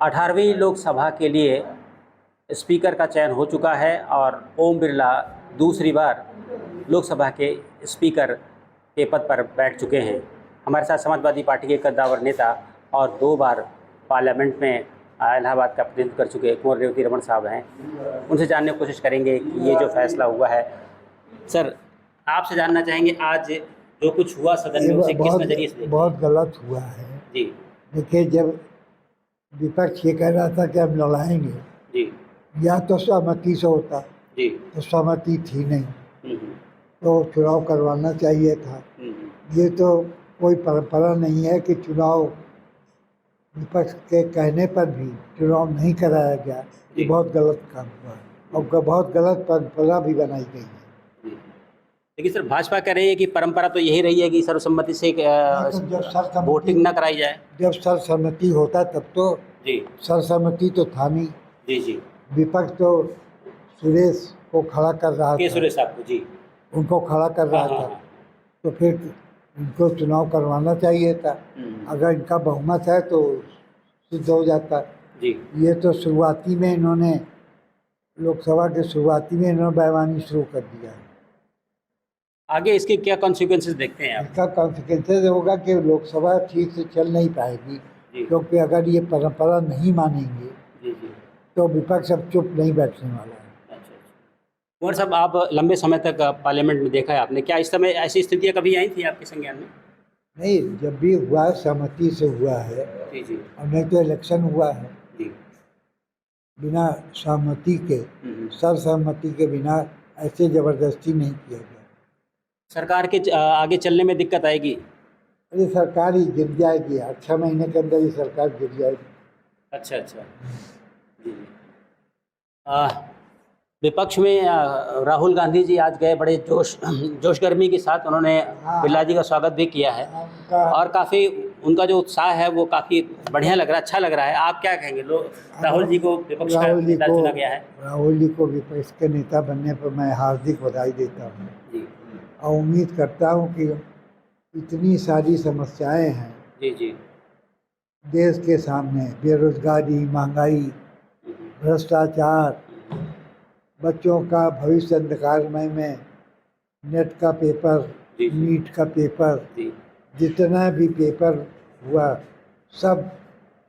18वीं लोकसभा के लिए स्पीकर का चयन हो चुका है और ओम बिरला दूसरी बार लोकसभा के स्पीकर के पद पर बैठ चुके हैं। हमारे साथ समाजवादी पार्टी के कद्दावर नेता और 2 बार पार्लियामेंट में इलाहाबाद का प्रतिनिधित्व कर चुके कुंवर रेवती रमन साहब हैं। उनसे जानने की कोशिश करेंगे कि ये जो फैसला हुआ है। सर, आपसे जानना चाहेंगे आज जो कुछ हुआ सदन में उसे किस नज़रिए से? बहुत गलत हुआ है जी। देखिए, जब विपक्ष ये कह रहा था कि हम लड़ाएंगे जी या तो सहमति से होता, जी। तो सहमति थी नहीं, तो चुनाव करवाना चाहिए था। ये तो कोई परंपरा नहीं है कि चुनाव विपक्ष के कहने पर भी चुनाव नहीं कराया गया। ये बहुत गलत काम हुआ और बहुत गलत परंपरा भी बनाई गई है। लेकिन सर, भाजपा कह रही है कि परंपरा तो यही रही है कि सर्वसम्मति से वोटिंग ना कराई जाए। जब सर्वसम्मति होता तब तो जी। सर्वसम्मति तो था नहीं। जी जी। विपक्ष तो सुरेश को खड़ा कर रहा था, सुरेश साहब को, जी, उनको खड़ा कर रहा था। तो फिर इनको चुनाव करवाना चाहिए था। अगर इनका बहुमत है तो सिद्ध हो जाता। जी। ये तो शुरुआती में इन्होंने, लोकसभा के शुरुआती में इन्होंने बेईमानी शुरू कर दिया। आगे इसके क्या कॉन्सिक्वेंसेस देखते हैं आप? इसका कॉन्सिक्वेंसेस होगा कि लोकसभा ठीक से चल नहीं पाएगी, क्योंकि अगर ये परंपरा नहीं मानेंगे तो विपक्ष अब चुप नहीं बैठने वाला है। कुंवर साहब, आप लंबे समय तक पार्लियामेंट में देखा है आपने, क्या इस समय ऐसी स्थितियाँ कभी आई थी आपके संज्ञान में? नहीं, जब भी हुआ सहमति से हुआ है। जी जी। और नहीं तो इलेक्शन हुआ है जी। बिना सहमति के, सर्वसहमति के बिना ऐसे जबरदस्ती नहीं किया गया। सरकार के आगे चलने में दिक्कत आएगी? अरे सरकार ही गिर जाएगी, 6 महीने के अंदर ही सरकार गिर जाएगी। अच्छा अच्छा। जी जी। विपक्ष में राहुल गांधी जी आज गए, बड़े जोश गर्मी के साथ उन्होंने बिरला जी का स्वागत भी किया है और काफ़ी उनका जो उत्साह है वो काफ़ी बढ़िया लग रहा है, अच्छा लग रहा है। आप क्या कहेंगे? राहुल जी को विपक्ष का नेता चुना गया है। राहुल जी को विपक्ष के नेता बनने पर मैं हार्दिक बधाई देता हूँ जी। और उम्मीद करता हूँ कि इतनी सारी समस्याएं हैं जी जी देश के सामने, बेरोजगारी, महंगाई, भ्रष्टाचार, बच्चों का भविष्य अंधकारमय में, नेट का पेपर, नीट का पेपर, जितना भी पेपर हुआ सब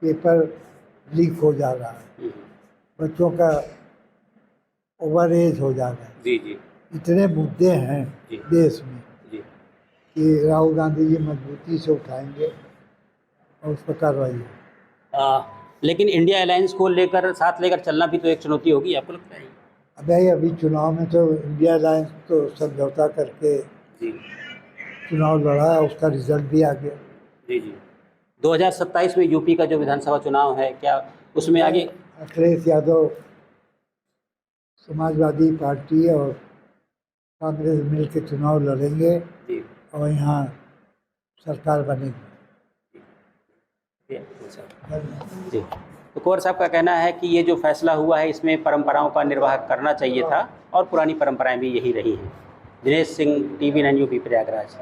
पेपर लीक हो जा रहा है, बच्चों का ओवर एज हो जा रहा है। जी जी। इतने मुद्दे हैं देश में कि राहुल गांधी जी मजबूती से उठाएंगे और उस पर कार्रवाई होगी। लेकिन इंडिया अलायंस को लेकर, साथ लेकर चलना भी तो एक चुनौती होगी, आपको लगता है? अभी चुनाव में तो इंडिया अलायंस तो समझौता करके चुनाव लड़ा है, उसका रिजल्ट भी आ गया। जी जी। 2027 में यूपी का जो विधानसभा चुनाव है, क्या उसमें आगे अखिलेश यादव, समाजवादी पार्टी और कांग्रेस मिल के चुनाव लड़ेंगे और यहाँ सरकार बनेगी। जी। तो कुंवर साहब का कहना है कि ये जो फैसला हुआ है इसमें परंपराओं का निर्वाह करना चाहिए था और पुरानी परंपराएं भी यही रही हैं। Dinesh Singh, TV9 UP, Prayagraj.